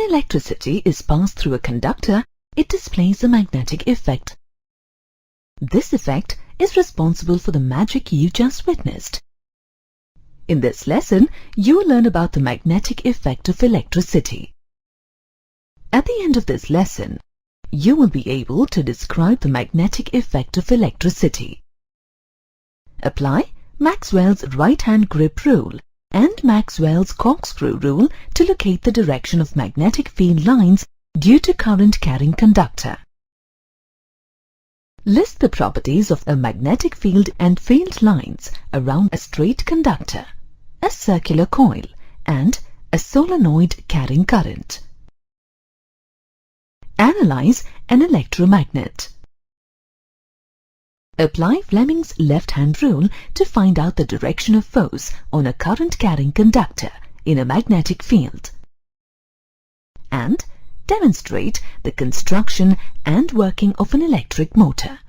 electricity is passed through a conductor, it displays a magnetic effect. This effect is responsible for the magic you just witnessed. In this lesson, you will learn about the magnetic effect of electricity. At the end of this lesson, you will be able to describe the magnetic effect of electricity. Apply Maxwell's right-hand grip rule and Maxwell's corkscrew rule to locate the direction of magnetic field lines due to current carrying conductor. List the properties of a magnetic field and field lines around a straight conductor, a circular coil, and a solenoid carrying current. Analyze an electromagnet. Apply Flemming's left-hand rule to find out the direction of force on a current-carrying conductor in a magnetic field. And demonstrate the construction and working of an electric motor.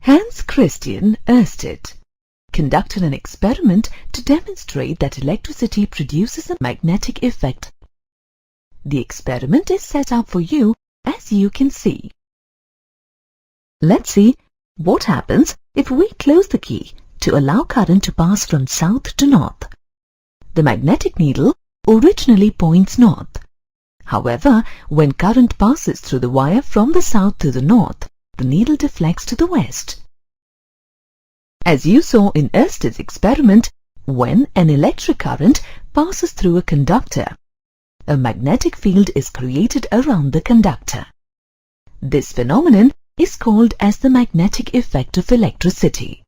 Hans Christian Ørsted conducted an experiment to demonstrate that electricity produces a magnetic effect. The experiment is set up for you as you can see. Let's see what happens if we close the key to allow current to pass from south to north. The magnetic needle originally points north. However, when current passes through the wire from the south to the north, the needle deflects to the west. As you saw in Ørsted's experiment, when an electric current passes through a conductor, a magnetic field is created around the conductor. This phenomenon is called as the magnetic effect of electricity.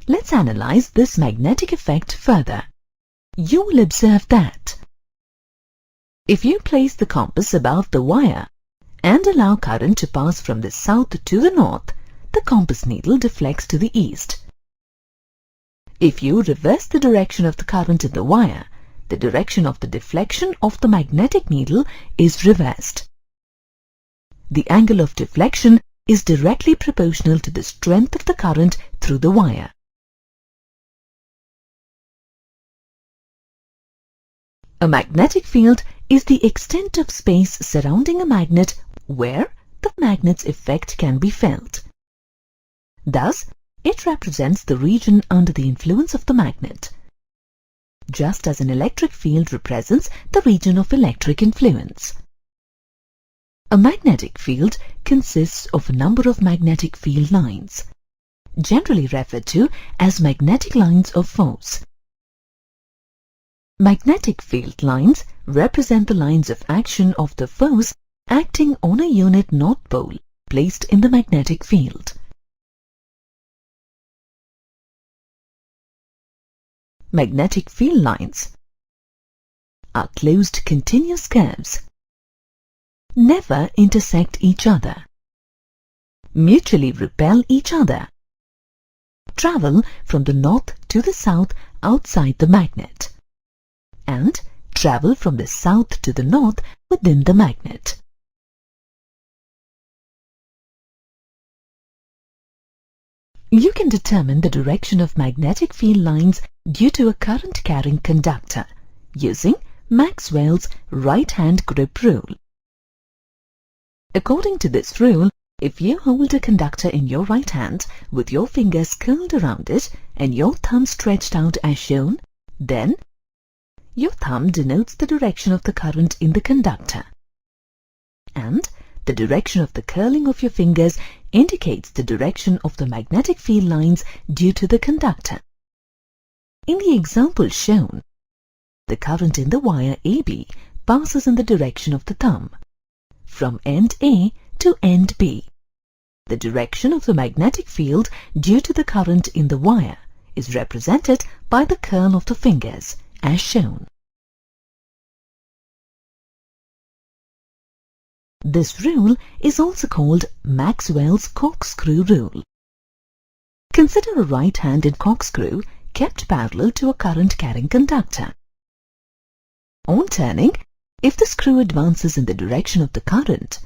Let's analyze this magnetic effect further. You will observe that if you place the compass above the wire and allow current to pass from the south to the north, the compass needle deflects to the east. If you reverse the direction of the current in the wire, the direction of the deflection of the magnetic needle is reversed. The angle of deflection is directly proportional to the strength of the current through the wire. A magnetic field is the extent of space surrounding a magnet where the magnet's effect can be felt. Thus, it represents the region under the influence of the magnet, just as an electric field represents the region of electric influence. A magnetic field consists of a number of magnetic field lines, generally referred to as magnetic lines of force. Magnetic field lines represent the lines of action of the force acting on a unit north pole placed in the magnetic field. Magnetic field lines are closed continuous curves, never intersect each other, mutually repel each other, travel from the north to the south outside the magnet, and travel from the south to the north within the magnet. You can determine the direction of magnetic field lines due to a current-carrying conductor using Maxwell's right-hand grip rule. According to this rule, if you hold a conductor in your right hand with your fingers curled around it and your thumb stretched out as shown, then your thumb denotes the direction of the current in the conductor, and the direction of the curling of your fingers indicates the direction of the magnetic field lines due to the conductor. In the example shown, the current in the wire AB passes in the direction of the thumb, from end A to end B. The direction of the magnetic field due to the current in the wire is represented by the curl of the fingers, as shown. This rule is also called Maxwell's corkscrew rule. Consider a right-handed corkscrew kept parallel to a current-carrying conductor. On turning, if the screw advances in the direction of the current,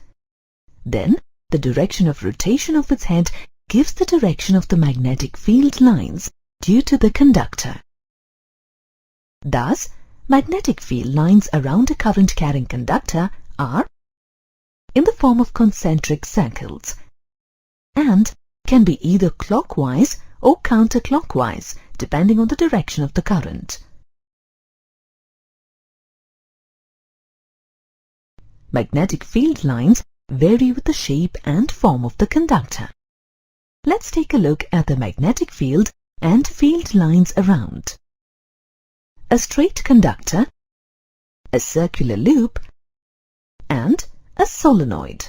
then the direction of rotation of its head gives the direction of the magnetic field lines due to the conductor. Thus, magnetic field lines around a current-carrying conductor are in the form of concentric circles and can be either clockwise or counterclockwise depending on the direction of the current. Magnetic field lines vary with the shape and form of the conductor. Let's take a look at the magnetic field and field lines around a straight conductor, a circular loop, and a solenoid.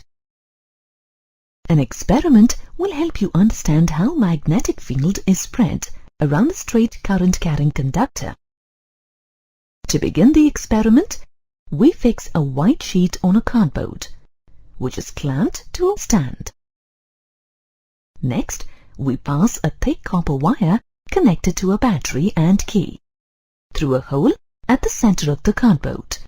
An experiment will help you understand how magnetic field is spread around the straight current-carrying conductor. To begin the experiment, we fix a white sheet on a cardboard, which is clamped to a stand. Next, we pass a thick copper wire connected to a battery and key through a hole at the center of the cardboard.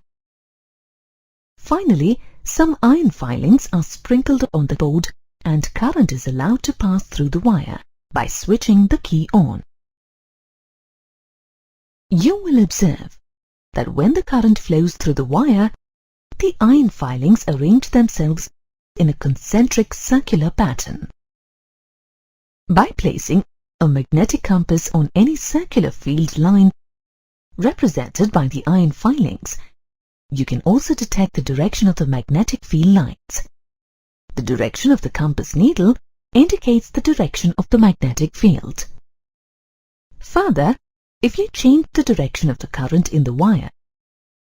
Finally, some iron filings are sprinkled on the board and current is allowed to pass through the wire by switching the key on. You will observe that when the current flows through the wire, the iron filings arrange themselves in a concentric circular pattern. By placing a magnetic compass on any circular field line represented by the iron filings, you can also detect the direction of the magnetic field lines. The direction of the compass needle indicates the direction of the magnetic field. Further, if you change the direction of the current in the wire,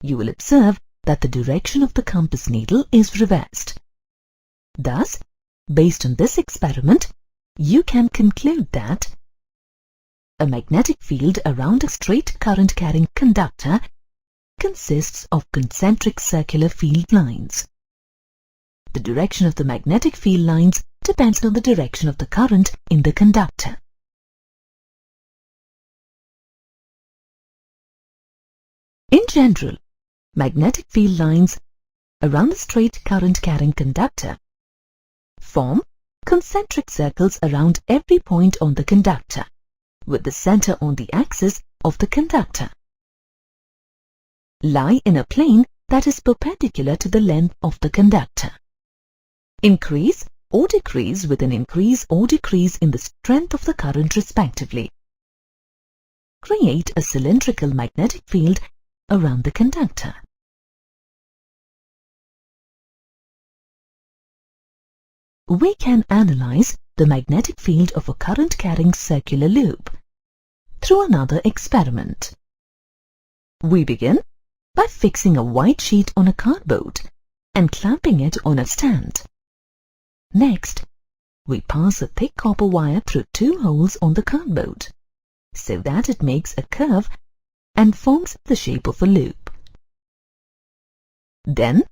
you will observe that the direction of the compass needle is reversed. Thus, based on this experiment, you can conclude that a magnetic field around a straight current-carrying conductor consists of concentric circular field lines. The direction of the magnetic field lines depends on the direction of the current in the conductor. In general, magnetic field lines around the straight current-carrying conductor form concentric circles around every point on the conductor, with the center on the axis of the conductor. Lie in a plane that is perpendicular to the length of the conductor. Increase or decrease with an increase or decrease in the strength of the current respectively. Create a cylindrical magnetic field around the conductor. We can analyze the magnetic field of a current-carrying circular loop through another experiment. We begin by fixing a white sheet on a cardboard and clamping it on a stand. Next, we pass a thick copper wire through two holes on the cardboard so that it makes a curve and forms the shape of a loop. Then,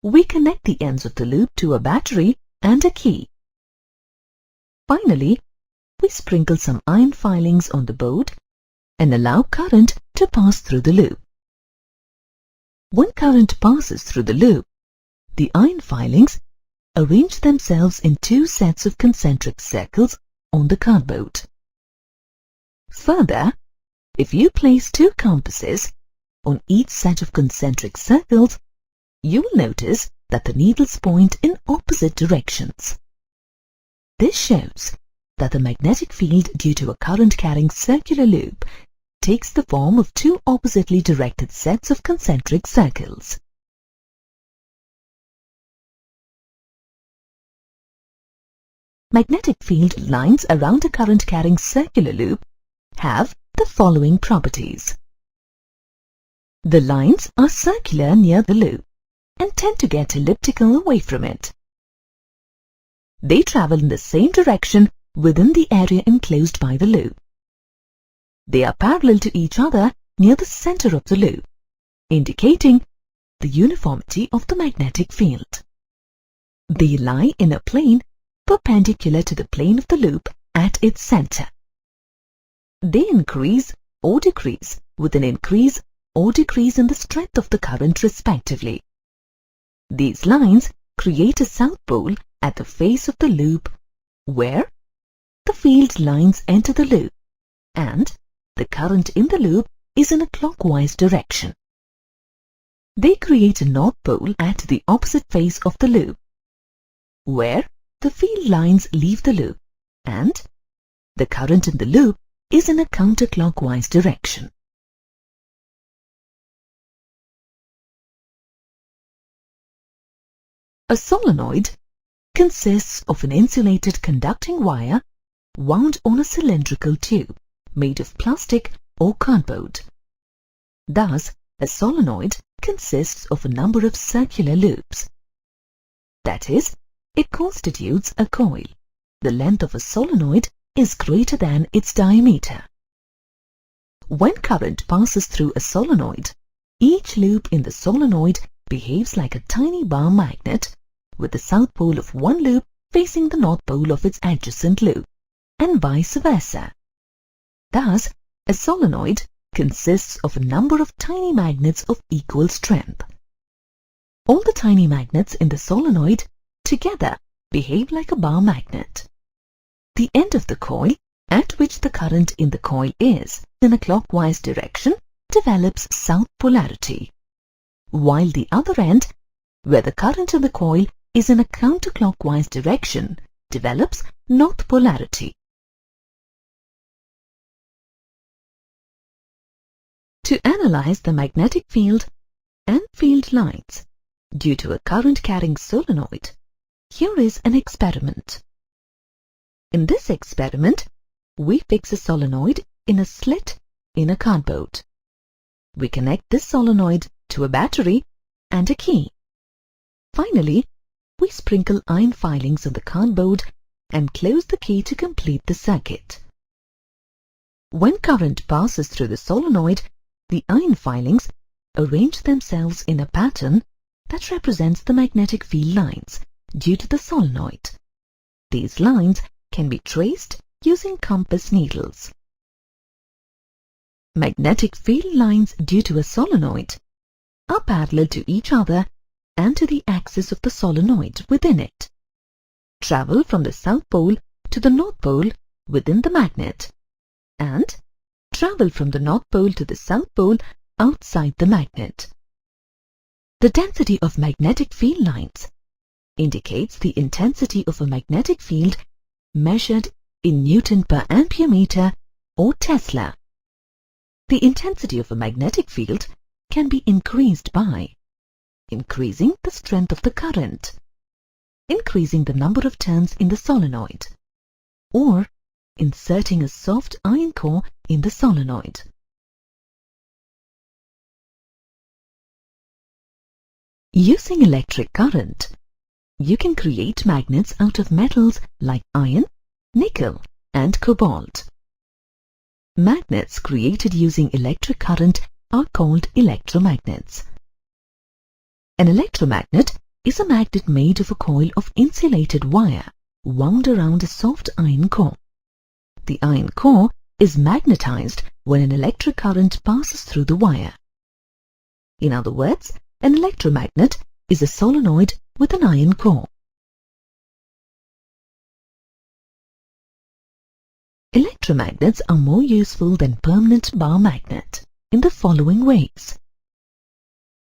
we connect the ends of the loop to a battery and a key. Finally, we sprinkle some iron filings on the board and allow current to pass through the loop. When current passes through the loop, the iron filings arrange themselves in two sets of concentric circles on the cardboard. Further, if you place two compasses on each set of concentric circles, you will notice that the needles point in opposite directions. This shows that the magnetic field due to a current-carrying circular loop takes the form of two oppositely directed sets of concentric circles. Magnetic field lines around a current-carrying circular loop have the following properties. The lines are circular near the loop and tend to get elliptical away from it. They travel in the same direction within the area enclosed by the loop. They are parallel to each other near the center of the loop, indicating the uniformity of the magnetic field. They lie in a plane perpendicular to the plane of the loop at its center. They increase or decrease with an increase or decrease in the strength of the current respectively. These lines create a south pole at the face of the loop where the field lines enter the loop, and the current in the loop is in a clockwise direction. They create a north pole at the opposite face of the loop, where the field lines leave the loop, and the current in the loop is in a counterclockwise direction. A solenoid consists of an insulated conducting wire wound on a cylindrical tube made of plastic or cardboard. Thus, a solenoid consists of a number of circular loops. That is, it constitutes a coil. The length of a solenoid is greater than its diameter. When current passes through a solenoid, each loop in the solenoid behaves like a tiny bar magnet, with the south pole of one loop facing the north pole of its adjacent loop, and vice versa. Thus, a solenoid consists of a number of tiny magnets of equal strength. All the tiny magnets in the solenoid together behave like a bar magnet. The end of the coil, at which the current in the coil is in a clockwise direction, develops south polarity, while the other end, where the current in the coil is in a counterclockwise direction, develops north polarity. To analyze the magnetic field and field lines due to a current-carrying solenoid, here is an experiment. In this experiment, we fix a solenoid in a slit in a cardboard. We connect this solenoid to a battery and a key. Finally, we sprinkle iron filings on the cardboard and close the key to complete the circuit. When current passes through the solenoid, the iron filings arrange themselves in a pattern that represents the magnetic field lines due to the solenoid. These lines can be traced using compass needles. Magnetic field lines due to a solenoid are parallel to each other and to the axis of the solenoid within it, travel from the south pole to the north pole within the magnet, and travel from the north pole to the south pole outside the magnet. The density of magnetic field lines indicates the intensity of a magnetic field measured in Newton per ampere meter or Tesla. The intensity of a magnetic field can be increased by increasing the strength of the current, increasing the number of turns in the solenoid, or inserting a soft iron core in the solenoid. Using electric current, you can create magnets out of metals like iron, nickel, and cobalt. Magnets created using electric current are called electromagnets. An electromagnet is a magnet made of a coil of insulated wire wound around a soft iron core. The iron core is magnetized when an electric current passes through the wire. In other words, an electromagnet is a solenoid with an iron core. Electromagnets are more useful than permanent bar magnet in the following ways.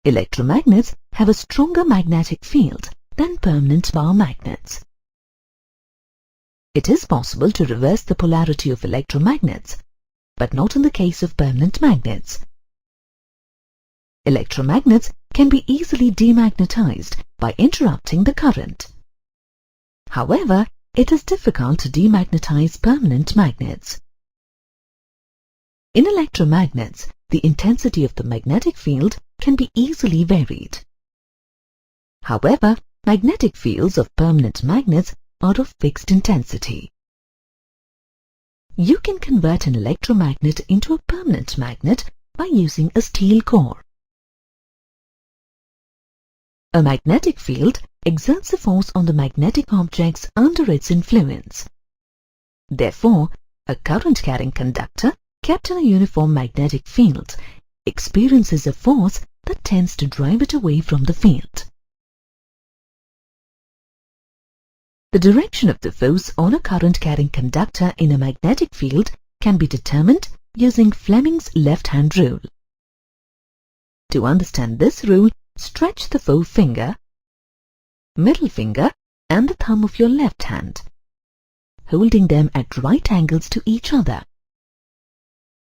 Electromagnets have a stronger magnetic field than permanent bar magnets. It is possible to reverse the polarity of electromagnets, but not in the case of permanent magnets. Electromagnets can be easily demagnetized by interrupting the current. However, it is difficult to demagnetize permanent magnets. In electromagnets, the intensity of the magnetic field can be easily varied. However, magnetic fields of permanent magnets are of fixed intensity. You can convert an electromagnet into a permanent magnet by using a steel core. A magnetic field exerts a force on the magnetic objects under its influence. Therefore, a current-carrying conductor kept in a uniform magnetic field experiences a force that tends to drive it away from the field. The direction of the force on a current-carrying conductor in a magnetic field can be determined using Fleming's left-hand rule. To understand this rule, stretch the forefinger, middle finger and the thumb of your left hand, holding them at right angles to each other.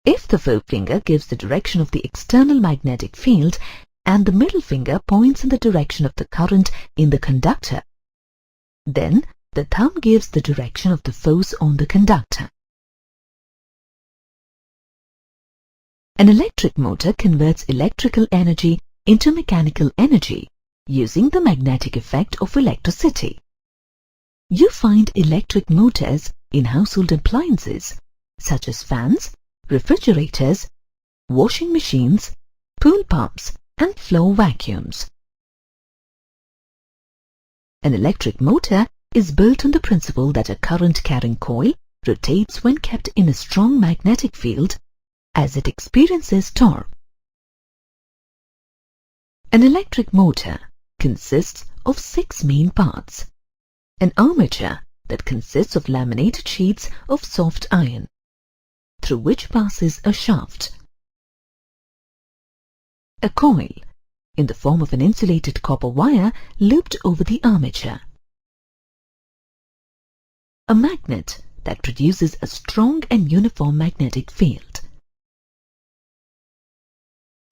If the forefinger gives the direction of the external magnetic field and the middle finger points in the direction of the current in the conductor, then the thumb gives the direction of the force on the conductor. An electric motor converts electrical energy into mechanical energy using the magnetic effect of electricity. You find electric motors in household appliances such as fans, refrigerators, washing machines, pool pumps, and floor vacuums. An electric motor is built on the principle that a current-carrying coil rotates when kept in a strong magnetic field as it experiences torque. An electric motor consists of 6 main parts. An armature that consists of laminated sheets of soft iron, through which passes a shaft. A coil, in the form of an insulated copper wire looped over the armature. A magnet that produces a strong and uniform magnetic field.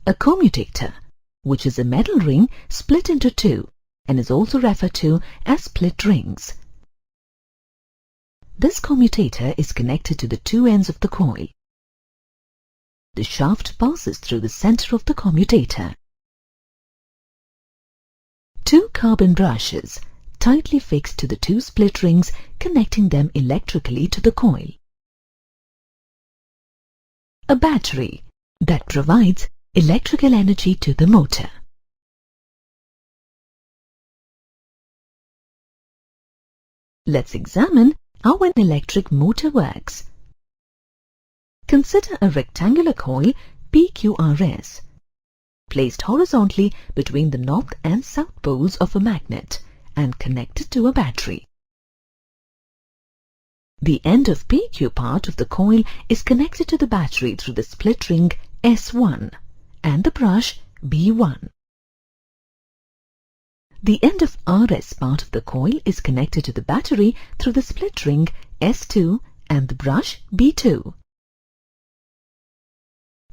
A commutator, which is a metal ring split into two and is also referred to as split rings. This commutator is connected to the two ends of the coil. The shaft passes through the center of the commutator. 2 carbon brushes tightly fixed to the 2 split rings connecting them electrically to the coil. A battery that provides electrical energy to the motor. Let's examine how an electric motor works. Consider a rectangular coil PQRS placed horizontally between the north and south poles of a magnet and connected to a battery. The end of PQ part of the coil is connected to the battery through the split ring S1 and the brush B1. The end of RS part of the coil is connected to the battery through the split ring S2 and the brush B2.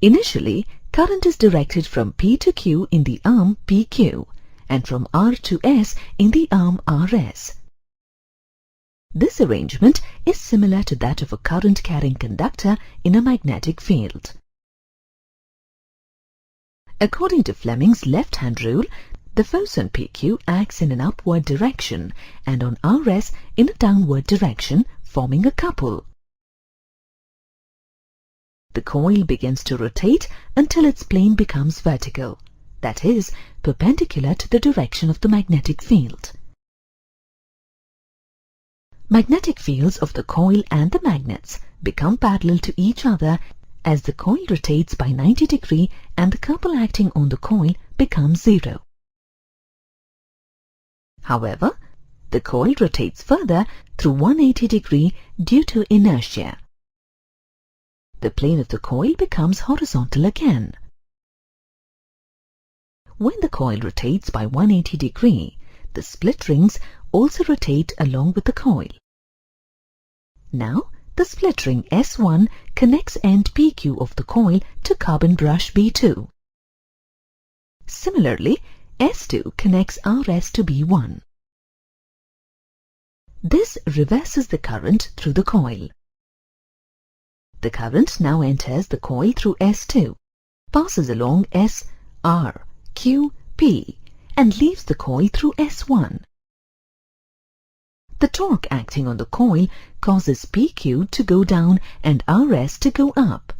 Initially, current is directed from P to Q in the arm PQ and from R to S in the arm RS. This arrangement is similar to that of a current-carrying conductor in a magnetic field. According to Fleming's left-hand rule, the force on PQ acts in an upward direction and on RS in a downward direction, forming a couple. The coil begins to rotate until its plane becomes vertical, that is, perpendicular to the direction of the magnetic field. Magnetic fields of the coil and the magnets become parallel to each other as the coil rotates by 90 degrees and the couple acting on the coil becomes 0. However, the coil rotates further through 180 degrees due to inertia. The plane of the coil becomes horizontal again. When the coil rotates by 180 degrees, the split rings also rotate along with the coil. Now, the split ring S1 connects end PQ of the coil to carbon brush B2. Similarly, S2 connects RS to B1. This reverses the current through the coil. The current now enters the coil through S2, passes along S, R, Q, P, and leaves the coil through S1. The torque acting on the coil causes PQ to go down and RS to go up.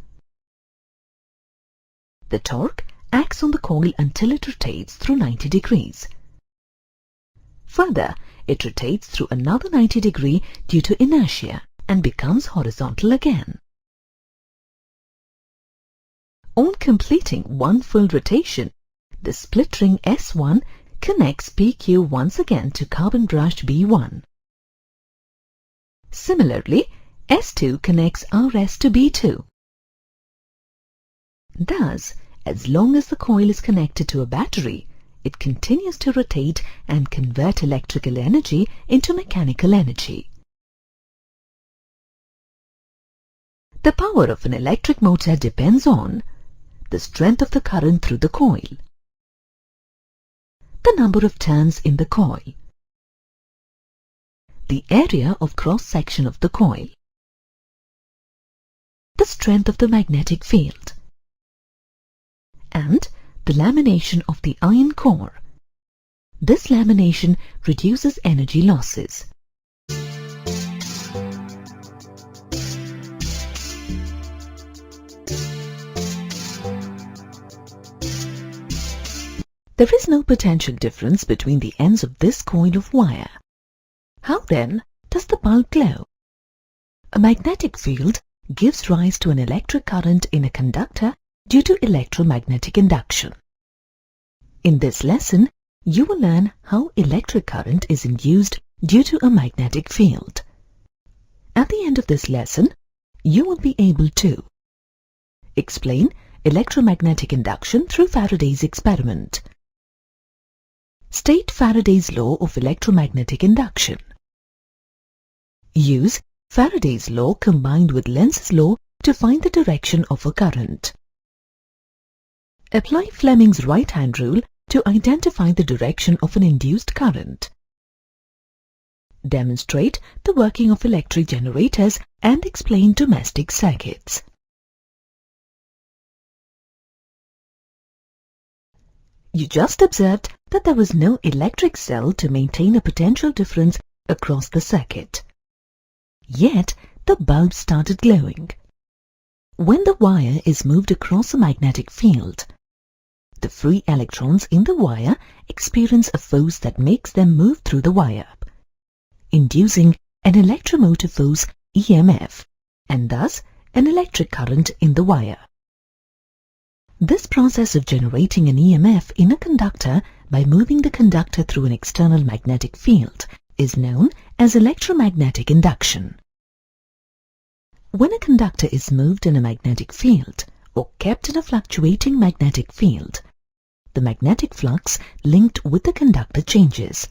The torque acts on the coil until it rotates through 90 degrees. Further, it rotates through another 90 degrees due to inertia and becomes horizontal again. On completing one full rotation, the split ring S1 connects PQ once again to carbon brush B1. Similarly, S2 connects RS to B2. Thus, as long as the coil is connected to a battery, it continues to rotate and convert electrical energy into mechanical energy. The power of an electric motor depends on the strength of the current through the coil, the number of turns in the coil, the area of cross-section of the coil, the strength of the magnetic field, and the lamination of the iron core. This lamination reduces energy losses. There is no potential difference between the ends of this coil of wire. How then does the bulb glow? A magnetic field gives rise to an electric current in a conductor due to electromagnetic induction. In this lesson, you will learn how electric current is induced due to a magnetic field. At the end of this lesson, you will be able to explain electromagnetic induction through Faraday's experiment, state Faraday's law of electromagnetic induction, use Faraday's law combined with Lenz's law to find the direction of a current, apply Fleming's right-hand rule to identify the direction of an induced current, demonstrate the working of electric generators and explain domestic circuits. You just observed that there was no electric cell to maintain a potential difference across the circuit. Yet, the bulb started glowing. When the wire is moved across a magnetic field, the free electrons in the wire experience a force that makes them move through the wire, inducing an electromotive force EMF, and thus an electric current in the wire. This process of generating an EMF in a conductor by moving the conductor through an external magnetic field is known as electromagnetic induction. When a conductor is moved in a magnetic field or kept in a fluctuating magnetic field, the magnetic flux linked with the conductor changes.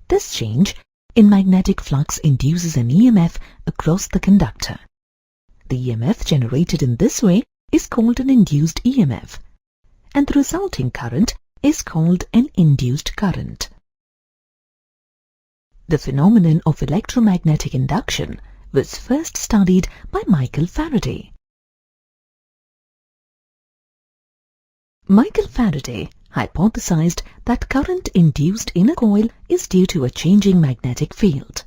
This change in magnetic flux induces an EMF across the conductor. The EMF generated in this way is called an induced EMF, and the resulting current is called an induced current. The phenomenon of electromagnetic induction was first studied by Michael Faraday. Michael Faraday hypothesized that current induced in a coil is due to a changing magnetic field.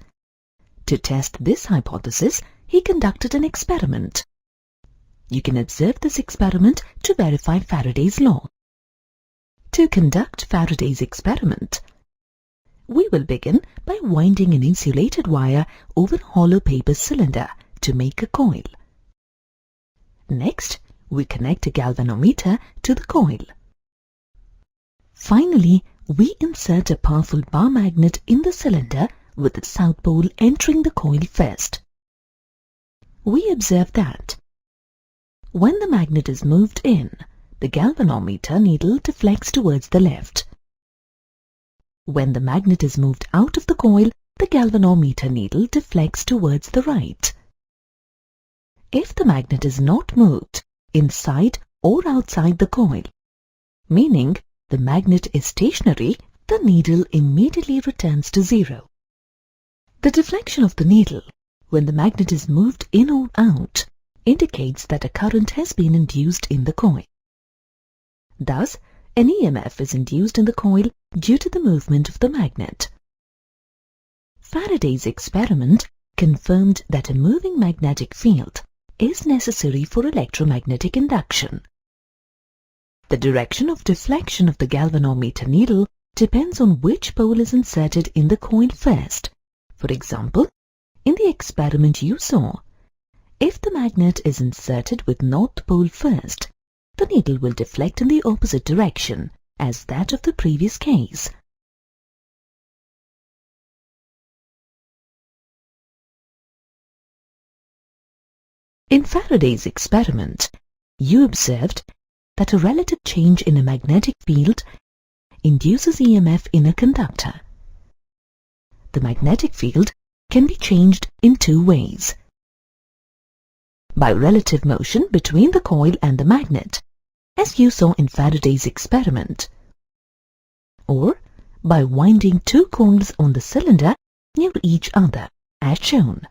To test this hypothesis, he conducted an experiment. You can observe this experiment to verify Faraday's law. To conduct Faraday's experiment, we will begin by winding an insulated wire over a hollow paper cylinder to make a coil. Next, we connect a galvanometer to the coil. Finally, we insert a powerful bar magnet in the cylinder with the south pole entering the coil first. We observe that when the magnet is moved in, the galvanometer needle deflects towards the left. When the magnet is moved out of the coil, the galvanometer needle deflects towards the right. If the magnet is not moved inside or outside the coil, meaning the magnet is stationary, the needle immediately returns to zero. The deflection of the needle when the magnet is moved in or out indicates that a current has been induced in the coil. Thus, an EMF is induced in the coil due to the movement of the magnet. Faraday's experiment confirmed that a moving magnetic field is necessary for electromagnetic induction. The direction of deflection of the galvanometer needle depends on which pole is inserted in the coil first. For example, in the experiment you saw, if the magnet is inserted with north pole first, the needle will deflect in the opposite direction as that of the previous case. In Faraday's experiment, you observed that a relative change in a magnetic field induces EMF in a conductor. The magnetic field can be changed in two ways: by relative motion between the coil and the magnet, as you saw in Faraday's experiment, or by winding two coils on the cylinder near each other, as shown.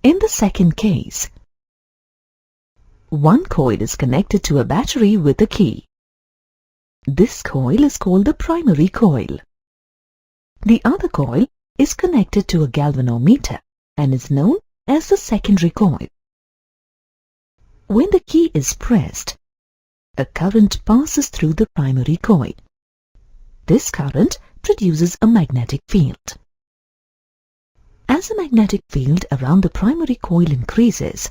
In the second case, one coil is connected to a battery with a key. This coil is called the primary coil. The other coil is connected to a galvanometer and is known as the secondary coil. When the key is pressed, a current passes through the primary coil. This current produces a magnetic field. As the magnetic field around the primary coil increases,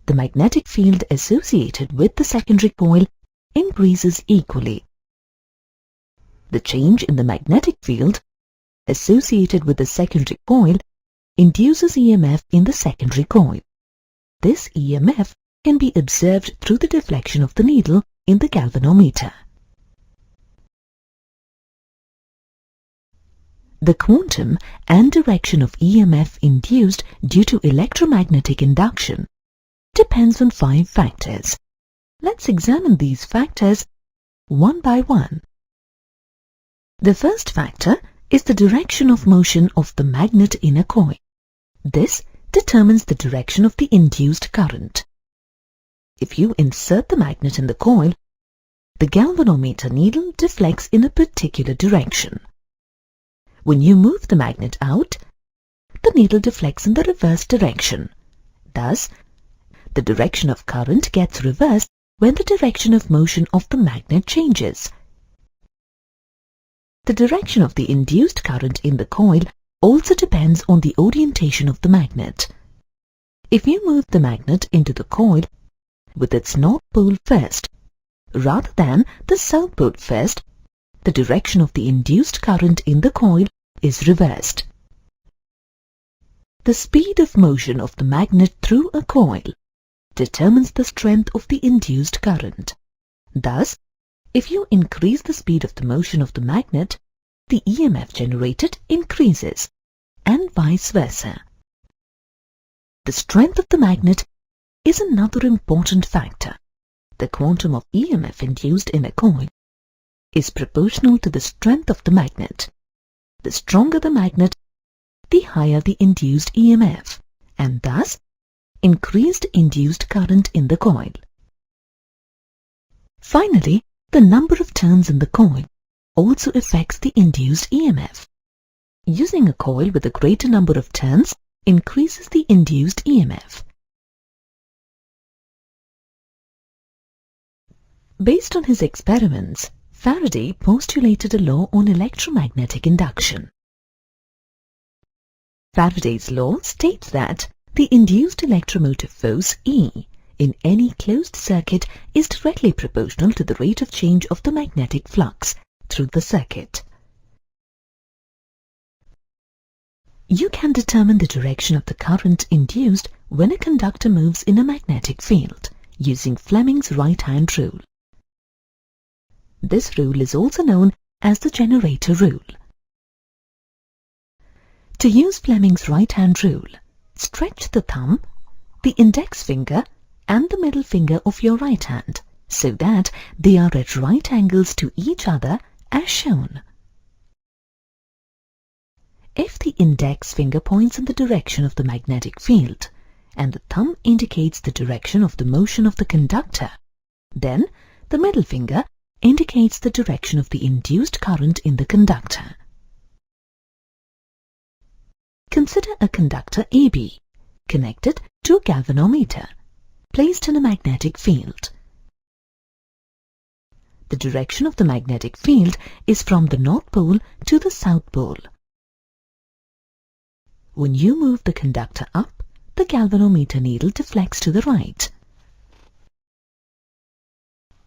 the magnetic field associated with the secondary coil increases equally. The change in the magnetic field associated with the secondary coil induces EMF in the secondary coil. This EMF can be observed through the deflection of the needle in the galvanometer. The quantum and direction of EMF induced due to electromagnetic induction depends on 5 factors. Let's examine these factors one by one. The first factor is the direction of motion of the magnet in a coil. This determines the direction of the induced current. If you insert the magnet in the coil, the galvanometer needle deflects in a particular direction. When you move the magnet out, the needle deflects in the reverse direction. Thus, the direction of current gets reversed when the direction of motion of the magnet changes. The direction of the induced current in the coil also depends on the orientation of the magnet. If you move the magnet into the coil with its north pole first, rather than the south pole first, the direction of the induced current in the coil is reversed. The speed of motion of the magnet through a coil determines the strength of the induced current. Thus, if you increase the speed of the motion of the magnet, the EMF generated increases, and vice versa. The strength of the magnet is another important factor. The quantum of EMF induced in a coil is proportional to the strength of the magnet. The stronger the magnet, the higher the induced EMF, and thus increased induced current in the coil. Finally, the number of turns in the coil also affects the induced EMF. Using a coil with a greater number of turns increases the induced EMF. Based on his experiments, Faraday postulated a law on electromagnetic induction. Faraday's law states that the induced electromotive force E in any closed circuit is directly proportional to the rate of change of the magnetic flux through the circuit. You can determine the direction of the current induced when a conductor moves in a magnetic field using Fleming's right-hand rule. This rule is also known as the generator rule. To use Fleming's right-hand rule, stretch the thumb, the index finger and the middle finger of your right hand so that they are at right angles to each other as shown. If the index finger points in the direction of the magnetic field and the thumb indicates the direction of the motion of the conductor, then the middle finger indicates the direction of the induced current in the conductor. Consider a conductor AB connected to a galvanometer placed in a magnetic field. The direction of the magnetic field is from the North Pole to the South Pole. When you move the conductor up, the galvanometer needle deflects to the right.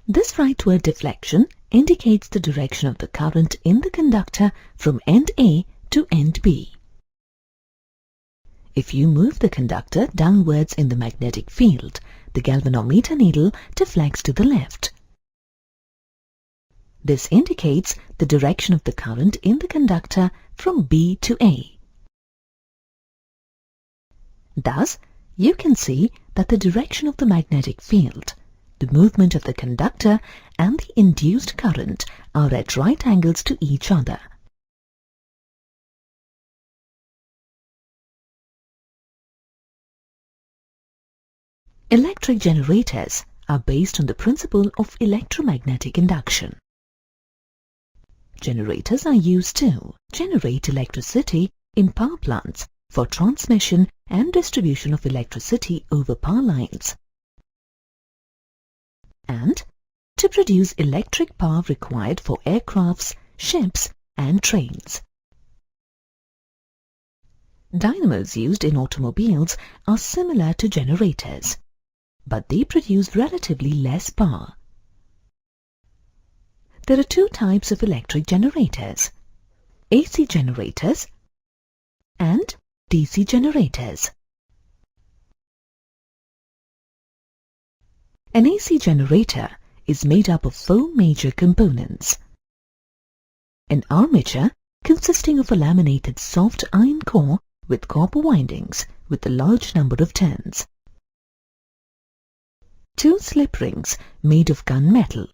This rightward deflection indicates the direction of the current in the conductor from end A to end B. If you move the conductor downwards in the magnetic field, the galvanometer needle deflects to the left. This indicates the direction of the current in the conductor from B to A. Thus, you can see that the direction of the magnetic field, the movement of the conductor and the induced current are at right angles to each other. Electric generators are based on the principle of electromagnetic induction. Generators are used to generate electricity in power plants for transmission and distribution of electricity over power lines, and to produce electric power required for aircrafts, ships and trains. Dynamos used in automobiles are similar to generators, but they produce relatively less power. There are two types of electric generators: AC generators and DC generators. An AC generator is made up of four major components: an armature consisting of a laminated soft iron core with copper windings with a large number of turns, two slip rings made of gunmetal,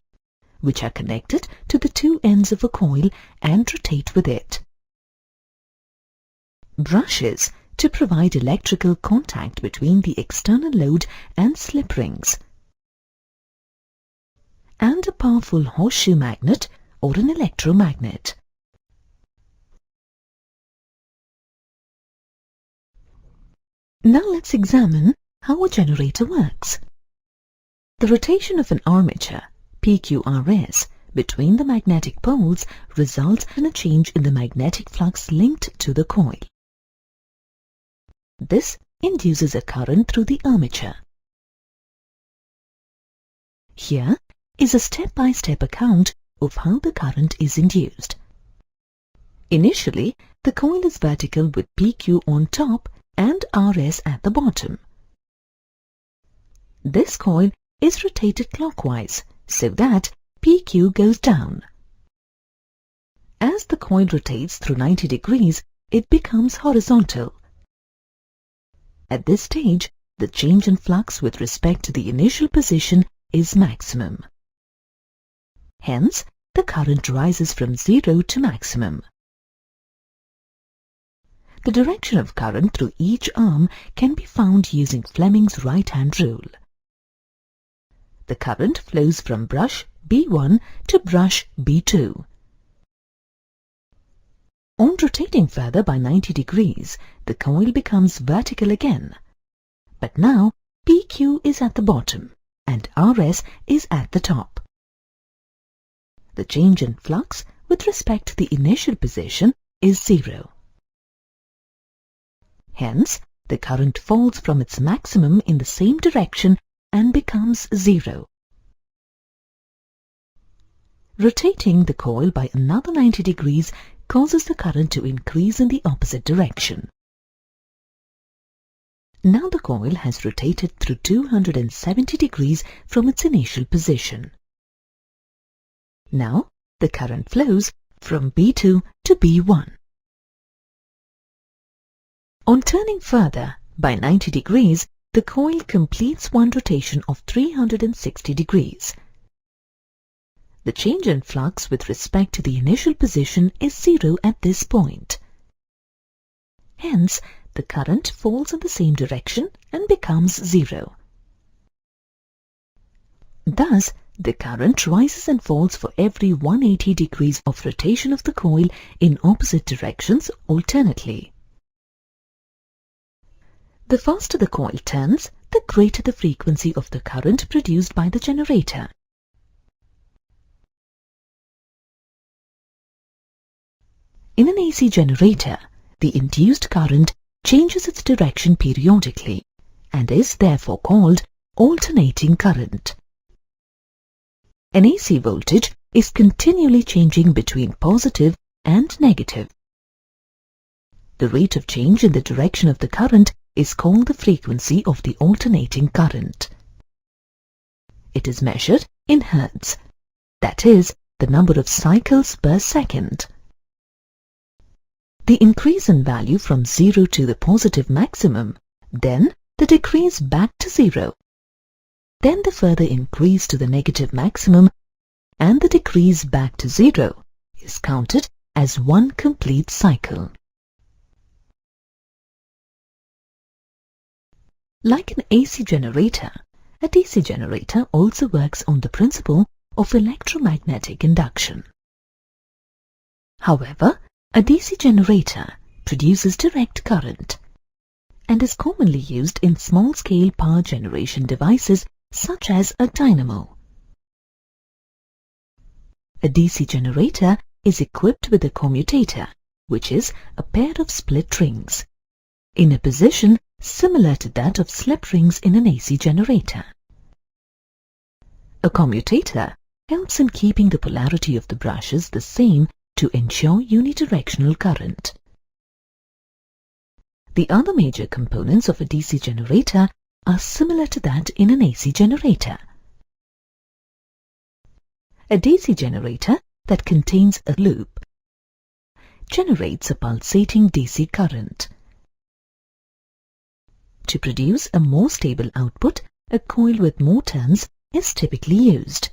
which are connected to the two ends of a coil and rotate with it, brushes to provide electrical contact between the external load and slip rings, and a powerful horseshoe magnet or an electromagnet. Now let's examine how a generator works. The rotation of an armature, PQRS, between the magnetic poles results in a change in the magnetic flux linked to the coil. This induces a current through the armature. Here is a step-by-step account of how the current is induced. Initially, the coil is vertical with PQ on top and RS at the bottom. This coil is rotated clockwise so that PQ goes down. As the coil rotates through 90 degrees, it becomes horizontal. At this stage, the change in flux with respect to the initial position is maximum. Hence, the current rises from 0 to maximum. The direction of current through each arm can be found using Fleming's right-hand rule. The current flows from brush B1 to brush B2. On rotating further by 90 degrees, the coil becomes vertical again. But now PQ is at the bottom and RS is at the top. The change in flux with respect to the initial position is 0. Hence, the current falls from its maximum in the same direction and becomes 0. Rotating the coil by another 90 degrees causes the current to increase in the opposite direction. Now the coil has rotated through 270 degrees from its initial position. Now the current flows from B2 to B1. On turning further by 90 degrees, the coil completes one rotation of 360 degrees. The change in flux with respect to the initial position is 0 at this point. Hence, the current falls in the same direction and becomes 0. Thus, the current rises and falls for every 180 degrees of rotation of the coil in opposite directions alternately. The faster the coil turns, the greater the frequency of the current produced by the generator. In an AC generator, the induced current changes its direction periodically and is therefore called alternating current. An AC voltage is continually changing between positive and negative. The rate of change in the direction of the current is called the frequency of the alternating current. It is measured in Hertz, that is, the number of cycles per second. The increase in value from 0 to the positive maximum, then the decrease back to 0, then the further increase to the negative maximum, and the decrease back to 0 is counted as one complete cycle. Like an AC generator, a DC generator also works on the principle of electromagnetic induction. However, a DC generator produces direct current and is commonly used in small-scale power generation devices such as a dynamo. A DC generator is equipped with a commutator, which is a pair of split rings, in a position similar to that of slip rings in an AC generator. A commutator helps in keeping the polarity of the brushes the same to ensure unidirectional current. The other major components of a DC generator are similar to that in an AC generator. A DC generator that contains a loop generates a pulsating DC current. To produce a more stable output, a coil with more turns is typically used.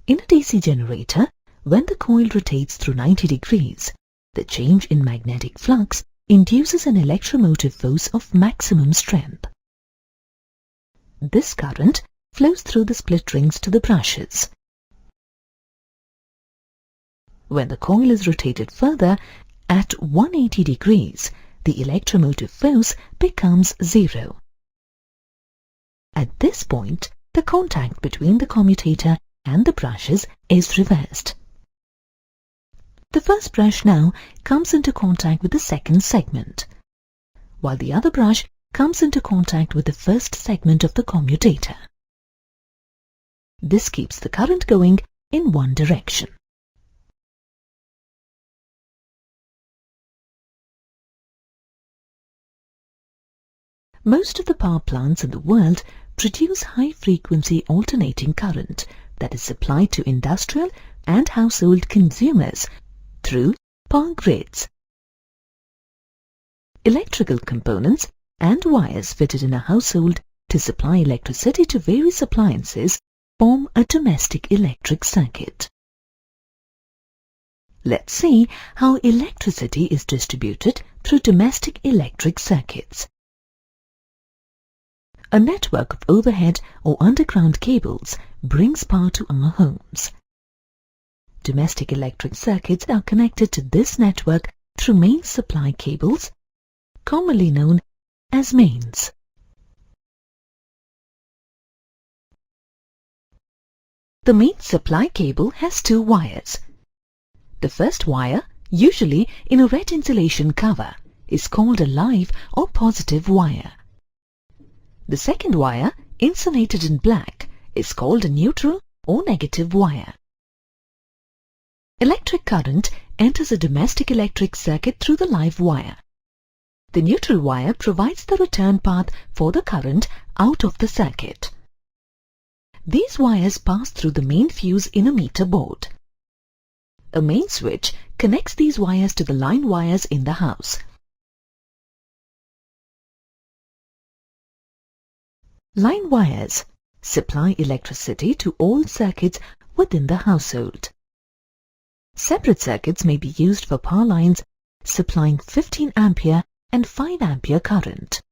In a DC generator, when the coil rotates through 90 degrees, the change in magnetic flux induces an electromotive force of maximum strength. This current flows through the split rings to the brushes. When the coil is rotated further, at 180 degrees, the electromotive force becomes 0. At this point, the contact between the commutator and the brushes is reversed. The first brush now comes into contact with the second segment, while the other brush comes into contact with the first segment of the commutator. This keeps the current going in one direction. Most of the power plants in the world produce high-frequency alternating current that is supplied to industrial and household consumers through power grids. Electrical components and wires fitted in a household to supply electricity to various appliances form a domestic electric circuit. Let's see how electricity is distributed through domestic electric circuits. A network of overhead or underground cables brings power to our homes. Domestic electric circuits are connected to this network through main supply cables, commonly known as mains. The main supply cable has two wires. The first wire, usually in a red insulation cover, is called a live or positive wire. The second wire, insulated in black, is called a neutral or negative wire. Electric current enters a domestic electric circuit through the live wire. The neutral wire provides the return path for the current out of the circuit. These wires pass through the main fuse in a meter board. A main switch connects these wires to the line wires in the house. Line wires supply electricity to all circuits within the household. Separate circuits may be used for power lines supplying 15 ampere and 5 ampere current.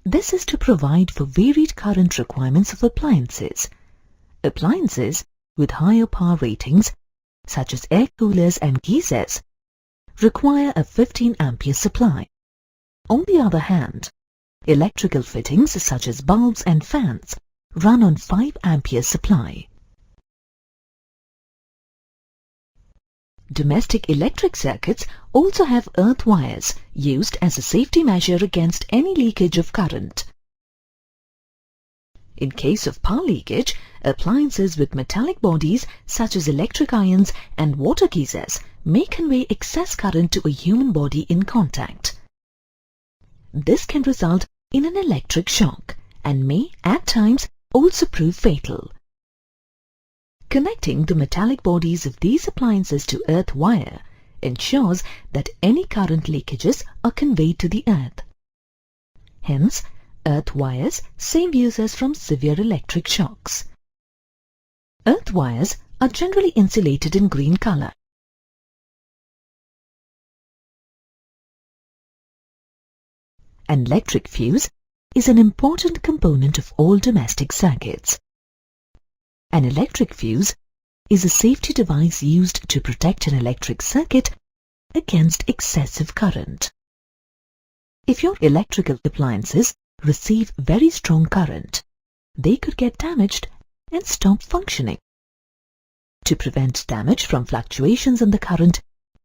This is to provide for varied current requirements of appliances. Appliances with higher power ratings, such as air coolers and geysers, require a 15 ampere supply. On the other hand, electrical fittings such as bulbs and fans run on 5 ampere supply. Domestic electric circuits also have earth wires used as a safety measure against any leakage of current. In case of power leakage, appliances with metallic bodies such as electric irons and water geysers may convey excess current to a human body in contact. This can result in an electric shock and may, at times, also prove fatal. Connecting the metallic bodies of these appliances to earth wire ensures that any current leakages are conveyed to the earth. Hence, earth wires save users from severe electric shocks. Earth wires are generally insulated in green color. An electric fuse is an important component of all domestic circuits. An electric fuse is a safety device used to protect an electric circuit against excessive current. If your electrical appliances receive very strong current, they could get damaged and stop functioning. To prevent damage from fluctuations in the current,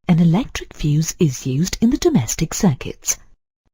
an electric fuse is used in the domestic circuits.